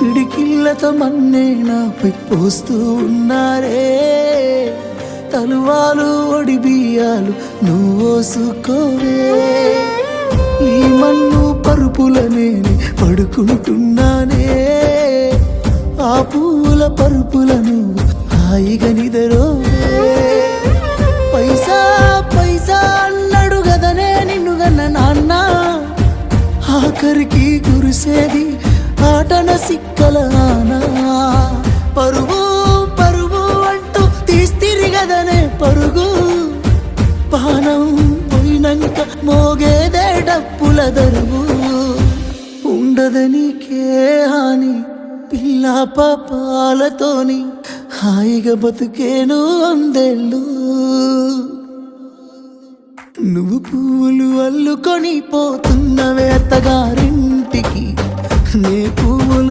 పిడికిళ్ళతో మన్నే నాపై పోస్తూ ఉన్నారే, తలువాలు ఒడి బియ్యాలు నువ్వోసుకోవే. ఈ మన్ను పరుపులనే పడుకుంటున్నానే, ఆ పూల పరుపులను హాయిగా నిదరోవే. పైసా పైసా అన్నాడు గదనే నిన్ను గన్న నాన్న, ఆఖరికి కురిసేది ఆటన సిక్కల ఆనా. పరుగు పరుగు అంటూ తీస్తిరి గదనే పరుగు, పానం పోయినంక మోగేదే డప్పుల దరువు. ఉండదనికే హాని పిల్ల పాపాలతోని, హాయిగా బతుకేను వందేళ్ళు. నువ్వు పూలు అల్లుకొని పోతున్నవే అత్తగారింటికి, నే పువ్వులు